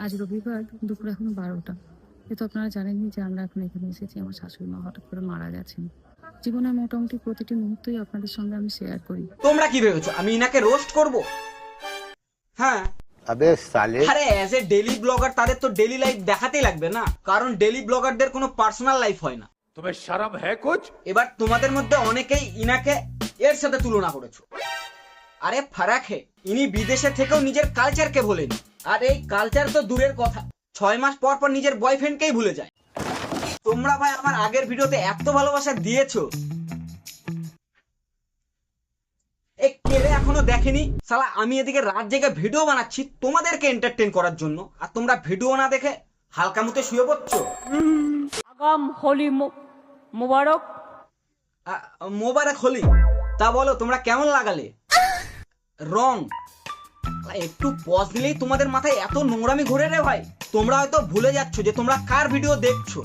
আজ রবিবার দুপুর এখন 12টা। কিন্তু আপনারা জানেনই যে আমরা এখন এখানে এসেছি, আমার শাশুড়ি মা হঠাৎ করে মারা গেছেন। জীবনের মোটামুটি প্রতিটি মুহূর্তই আপনাদের সঙ্গে আমি শেয়ার করি। তোমরা কি ভেবেছো আমি ইনাকে রোস্ট করব? হ্যাঁ, अबे साले আরে অ্যাজ এ ডেলি ব্লগার তাদের তো ডেলি লাইফ দেখাতেই লাগবে না, কারণ ডেলি ব্লগারদের কোনো পার্সোনাল লাইফ হয় না। तुम्हें शर्म है कुछ? এবার তোমাদের মধ্যে অনেকেই ইনাকে এর সাথে তুলনা করেছো। আরে ফারাক হে, ইনি বিদেশে থেকেও নিজের কালচারকে ভোলেনি। আর এই কালচার তো দূরের কথা, 6 মাস পর পর নিজের বয়ফ্রেন্ডকেই ভুলে যায়। তোমরা ভাই আমার আগের ভিডিওতে এত ভালোবাসা দিয়েছো, এ কেড়ে এখনো দেখেনি শালা। আমি এদিকে রাত জেগে ভিডিও বানাচ্ছি তোমাদেরকে এন্টারটেইন করার জন্য, আর তোমরা ভিডিও না দেখে হালকা মুতে শুয়ে পড়ছো। আগাম হোলি মুবারক। মোবারক হোলি। তা বলো তোমরা কেমন লাগালে? রং একটু পজ দিলেই তোমাদের মাথায় এত নোংরামি ঘুরে রে ভাই। তোমরা হয়তো ভুলে যাচ্ছ যে তোমরা কার ভিডিও দেখছো।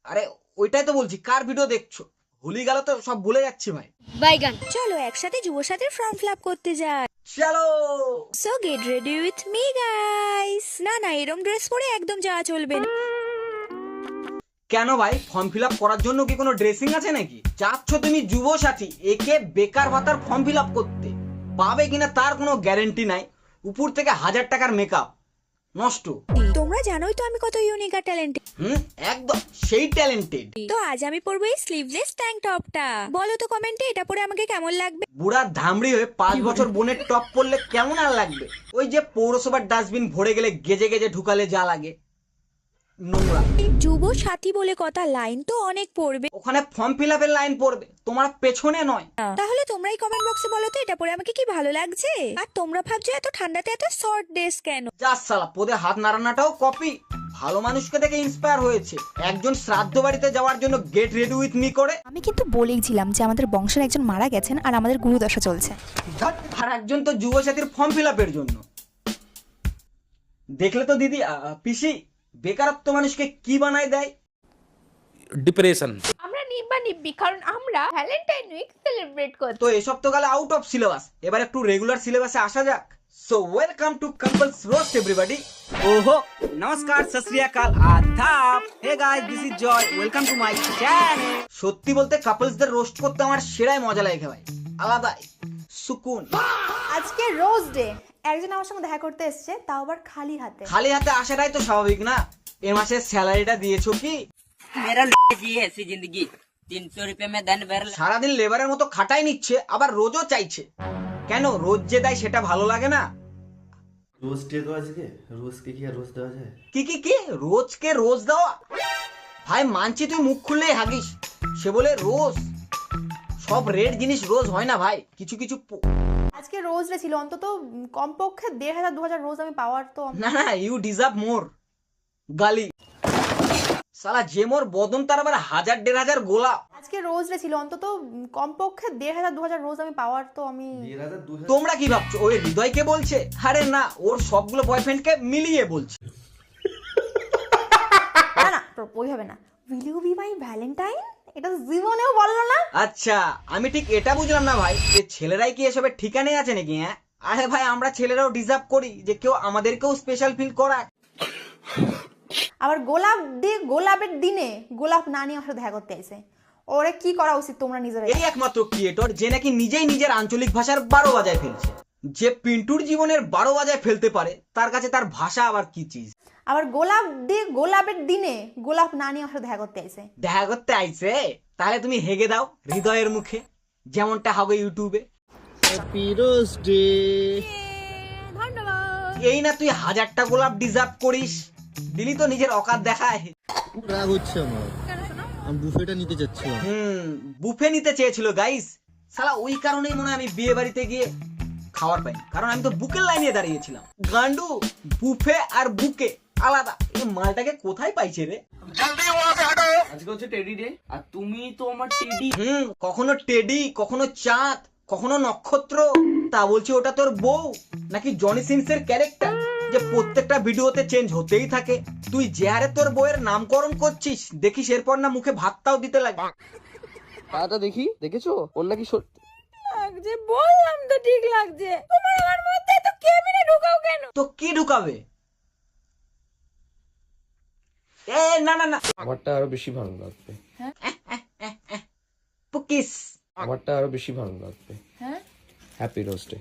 আরে ওইটাই তো বলছি, কার ভিডিও দেখছো। ভুলে গেল তো সব ভুলে যাচ্ছি ভাই। বাইগান চলো একসাথে যুব সাথীর ফর্ম ফিল আপ করতে যাই। চলো। So get ready with me guys. না না, এরম ড্রেস পরে একদম যাওয়া চলবে না। কেন ভাই, ফর্ম ফিল আপ করার জন্য কি কোনো ড্রেসিং আছে নাকি? চাচ্ছ তুমি যুব সাথী একে বেকার ভাতার ফর্ম ফিল আপ করতে, পাবে কিনা তার কোনো গ্যারেন্টি নাই। উপর থেকে 1000 টাকার মেকআপ নষ্ট। তোমরা জানোই তো আমি কত ইউনিক আর ট্যালেন্টেড। একদম সেই ট্যালেন্টেড। তো আজ আমি পরবো এই স্লিভলেস ট্যাঙ্ক টপটা। বলো তো কমেন্টে এটা পরে আমাকে কেমন লাগবে। বুড়া ধামড়ি হয়ে 5 বছর বোনের টপ পরলে কেমন আর লাগবে? ওই যে পৌরসভার ডাস্টবিন ভরে গেলে গেজে গেজে ঢুকালে যা লাগে, নোংরা। যুব সাথী বলে কথা, লাইন তো অনেক পড়বে। ওখানে ফর্ম ফিল আপের লাইন পড়বে, তোমার পেছনে নয়। তাহলে তোমরাই কমেন্ট বক্সে বলো তো এটা পরে আমাকে কি ভালো লাগছে। আর তোমরা ভাবছো এত ঠান্ডাতে এত শর্ট ড্রেস কেন। যা সালা, পোদে হাত নাড়ানোটাও কপি। ভালো মানুষকে দেখে ইন্সপায়ার হয়েছে একজন শ্রাদ্ধ বাড়িতে যাওয়ার জন্য গেট রেডি উইথ মি করে। আমি কিন্তু বলেইছিলাম যে আমাদের বংশের একজন মারা গেছেন আর আমাদের গুরুদশা চলছে। আর একজন তো যুব সাথীর ফর্ম ফিল আপের জন্য। দেখলে তো দিদি, পিসি, বেকারত্ব মানুষকে কি বানায় দেয়? डिप्रेशन। আমরা নিব্বা নিব্বি কারণ আমরা ভ্যালেন্টাইন উইক সেলিব্রেট করতে। তো এসব তো গেল আউট অফ সিলেবাস, এবার একটু রেগুলার সিলেবাসে আসা যাক। So welcome to couples roast everybody. ওহো, নমস্কার, সত শ্রী আকাল, আদাব। Hey guys, this is Joy, welcome to my channel. সত্যি বলতে কাপলসদের রোস্ট করতে আমার সেরাই মজা লাগে ভাই, আলাদাই সুকুন। আজকে রোজ ডে, একজন আমার সঙ্গে দেখা করতে এসেছে, তাও আবার খালি হাতে। খালি হাতে আসাটাই তো স্বাভাবিক না? এ মাসের স্যালারিটা দিয়েছো কি? मेरा जी ऐसी जिंदगी 300 रुपए में दिन भर। সারাদিন লেবারের মতো খাটাই নিচ্ছে, আবার রোজও চাইছে। কেন, রোজ যে দেয় সেটা ভালো লাগে না? রোজ ডে তো আজকে, রোজকে কি আর রোজ দেওয়া যায়? কি রোজকে রোজ দেওয়া? ভাই মানছি তুই মুখ খুললেই হাগিস, সে বলে রোজ। সব রেড জিনিস রোজ হয় না ভাই, কিছু কিছু আজকে রোজ ডে ছিল, অন্তত কমপক্ষে 1500-2000 রোজ আমি পাওয়ার তো। না, ইউ ডিজার্ভ মোর। গালি সালা, যে মোর বদন তার আবার 1000-1500 গোলাপ। আজকে রোজ ডে ছিল, অন্তত কমপক্ষে 1500-2000 রোজ আমি পাওয়ার তো। আমি 1500-2000। তোমরা কি ভাবছো ওই হৃদয়কে বলছে? আরে না, ওর সবগুলো বয়ফ্রেন্ডকে মিলিয়ে বলছে। না না, ওইভাবে না। Will you be my valentine, এটা জীবনেও বললো না। আচ্ছা, আমি ঠিক এটা বুঝলাম না ভাই, যে ছেলেরাই কি এসবের ঠিকানায় আছে নাকি? হ্যাঁ, আরে ভাই আমরা ছেলেরাও ডিজার্ভ করি যে কেউ আমাদেরকেও স্পেশাল ফিল করায়। আবার গোলাপের দিনে গোলাপ না নিয়ে আমার সাথে দেখা করতে আইছে। ওরে কি করা উচিত তোমরা নিজেরাই। এই একমাত্র ক্রিয়েটর যে নাকি নিজেই নিজের আঞ্চলিক ভাষার 12 বাজায় ফেলছে। যে পিন্টুর জীবনের 12 বাজায় ফেলতে পারে, তার কাছে তার ভাষা আবার কি চিজ। আবার গোলাপের দিনে গোলাপ না নিয়ে আমার সাথে দেখা করতে আইছে। দেখা করতে আইছে? তাহলে তুমি হেগে দাও হৃদয়ের মুখে, যেমনটা হবে ইউটিউবে। এই না তুই 1000টা গোলাপ ডিজার্ভ করিস, দিলি তো নিজের অকাত দেখায়। রাগ হচ্ছে আমার, আমি বুফেটা নিতে চাচ্ছিলাম। বুফে নিতে চেয়েছিল গাইস। শালা ওই কারণেই মনে হয় আমি বিয়ে বাড়িতে গিয়ে খাওয়ার পাই, কারণ আমি তো বুকের লাইনে দাঁড়িয়েছিলাম। গান্ডু, বুফে আর বুকে আলাদা। এই মালটাকে কোথায় পাইছে রে? আজকে হচ্ছে টেডি ডে, আর তুমি তো আমার টেডি। কখনো টেডি, কখনো চাঁদ, কখনো নক্ষত্র। তা বলছি ওটা তোর বউ নাকি জনি সিনসের ক্যারেক্টার, যে প্রত্যেকটা ভিডিওতে চেঞ্জ হতেই থাকে? তুই যে হারে তোর বউয়ের নামকরণ করছিস, দেখিস এরপর না মুখে ভাতটাও দিতে লাগে। পাটা দেখি, দেখেছো ওর নাকি সত্যি লাগছে, বললাম তো ঠিক লাগছে। তোমার আমার মধ্যে তো কেমনে ঢুকাও কেন? তো কি ঢুকাবে? এ না না না, আমারটা আরো বেশি ভালো লাগবে। পুকিস। আমারটা আরো বেশি ভালো লাগবে। হ্যাপি রোস্টে।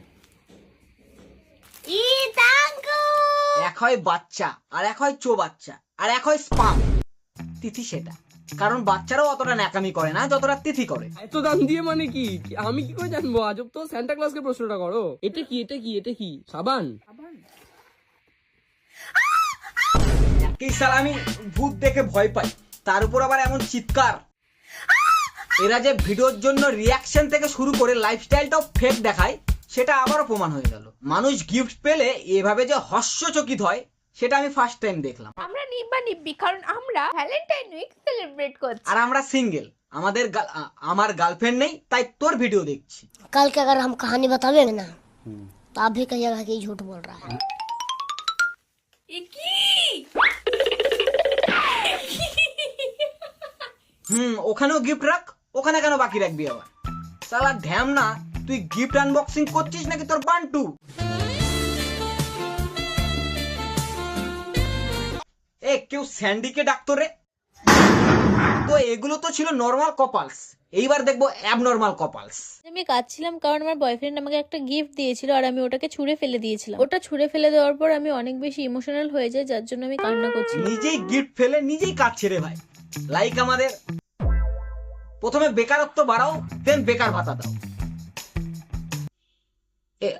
এক হয় বাচ্চা, আর এক হয় চো বাচ্চা, আর এক হয় স্পাম। তিথি সেটা, কারণ বাচ্চারাও অতটা ন্যাকামি করে না যতটা তিথি করে। এত দাম দিয়ে মানে কি? আমি কি করে জানবো? আজব তো, সান্টা ক্লজকে প্রশ্নটা করো। এটা কি, এটা কি, এটা কি? সাবান? একই সাল আমি ভূত দেখে ভয় পাই, তার উপর আবার এমন চিৎকার। এরা যে ভিডিওর জন্য রিয়াকশন থেকে শুরু করে লাইফস্টাইলটাও ফেক দেখায়, সেটা আবারও প্রমাণ হয়ে গেল। মানুষ গিফট পেলে এভাবে যে হাস্যচকিত হয়, সেটা আমি ফার্স্ট টাইম দেখলাম। আমরা নিব্বা নিব্বি কারণ আমরা ভ্যালেন্টাইন উইক সেলিব্রেট করছি। আর আমরা সিঙ্গেল, আমার গার্লফ্রেন্ড নেই, তাই তোর ভিডিও দেখছি। कल के अगर हम कहानी बतावेंगे ना तो आप भी कहिएगा कि झूठ बोल रहा है। ওখানেও গিফট রাখ, ওখানে কেন বাকি রাখবি আবার? সালা ঢ্যাম না, তুই গিফট আনবক্সিং করছিস নাকি তোর বান্টু? এ কেউ স্যান্ডিকে ডাকতো রে। তো এগুলো তো ছিল নর্মাল কপালস, এইবার দেখবো অ্যাবনর্মাল কপালস। আমি কাঁদছিলাম কারণ আমার বয়ফ্রেন্ড আমাকে একটা গিফট দিয়েছিল আর আমি ওটাকে ছুঁড়ে ফেলে দিয়েছিলাম। ওটা ছুঁড়ে ফেলে দেওয়ার পর আমি অনেক বেশি ইমোশনাল হয়ে যাই, যার জন্য আমি কান্না করছি। নিজেই গিফট ফেলে নিজেই কাঁদছে রে ভাই। লাইক আমাদের প্রথমে বেকারত্ব বাড়াও, দেন বেকার ভাতা দাও।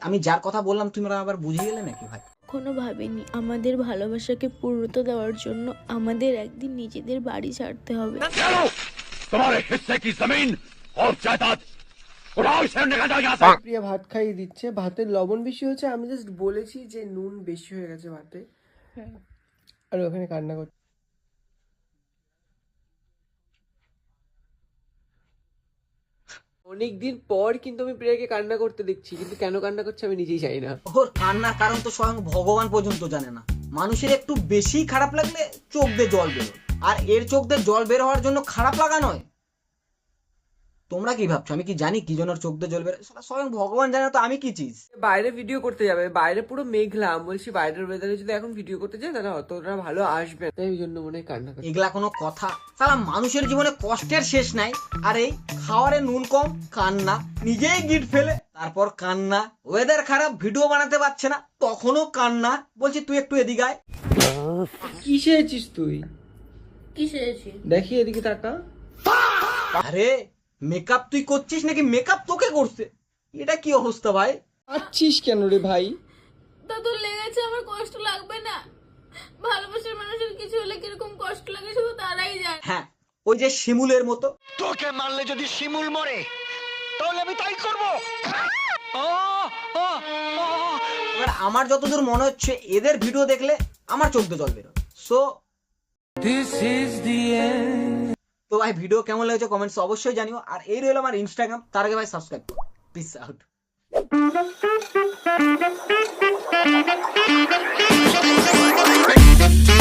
আমি যার কথা বললাম তোমরা আবার বুঝে গেলে নাকি ভাই? কখনো ভাবিনি আমাদের ভালোবাসাকে পূর্ণতা দেওয়ার জন্য আমাদের একদিন নিজেদের বাড়ি ছাড়তে হবে। প্রিয়া ভাত খাইয়ে দিচ্ছে, ভাতের লবণ বেশি হয়েছে। আমি জাস্ট বলেছি যে নুন বেশি হয়ে গেছে ভাতে, আর ওখানে কান্না করছে। অনেকদিন পর কিন্তু আমি প্রিয়াকে কান্না করতে দেখছি, কিন্তু কেন কান্না করছে আমি নিজেই জানি না। ওর কান্নার কারণ তো স্বয়ং ভগবান পর্যন্ত জানে না। মানুষের একটু বেশি খারাপ লাগলে চোখ দিয়ে জল বেরোয়, আর এর চোখ দিয়ে জল বের হওয়ার জন্য খারাপ লাগা নয়। তোমরা কি ভাবছো আমি কি জানি কি জন্য চোখ দিয়ে জল বের? স্বয়ং ভগবান জানে, তো আমি কি চিজ? বাইরে ভিডিও করতে যাবে, বাইরে পুরো মেঘলা। আমি বলছি বাইরের ওয়েদারে যদি এখন ভিডিও করতে যায় তাহলে অতটা ভালো আসবে, তাই ওই জন্য মনে হয় কান্না করছে। এগুলা কোনো কথা? সালা মানুষের জীবনে কষ্টের শেষ নাই, আর এই খাওয়ারে নুন কম, কান্না, নিজেই গিট ফেলে, তারপর কান্না, ওয়েদার খারাপ, ভিডিও বানাতে পারছে না, তখনও কান্না। বলছি তুই একটু এদিকে আয়। কি চেয়েছিস তুই? কি চেয়েছি? দেখি এদিকে তাকা। আরে মেকআপ তুই করছিস নাকি মেকআপ তোকে করছে? এটা কি অবস্থা ভাই? আছিস কেন রে ভাই? তা তোর লেগেছে, আমার কষ্ট লাগবে না? ভালোবাসার মানুষের কিছু হলে কিরকম কষ্ট লাগে শুধু তারাই জানে। হ্যাঁ, ওই যে শিমুলের মতো। তোকে মারলে যদি শিমুল মরে তাহলে আমি তাই করব। এবার আমার যতদূর মনে হচ্ছে এদের ভিডিও দেখলে আমার চোখ দিয়ে জল বেরোয়। সো তো ভাই ভিডিও কেমন লেগেছে কমেন্টস অবশ্যই জানিও। আর এই রইল আমার ইনস্টাগ্রাম, তার আগে ভাই সাবস্ক্রাইব করো। Piece out.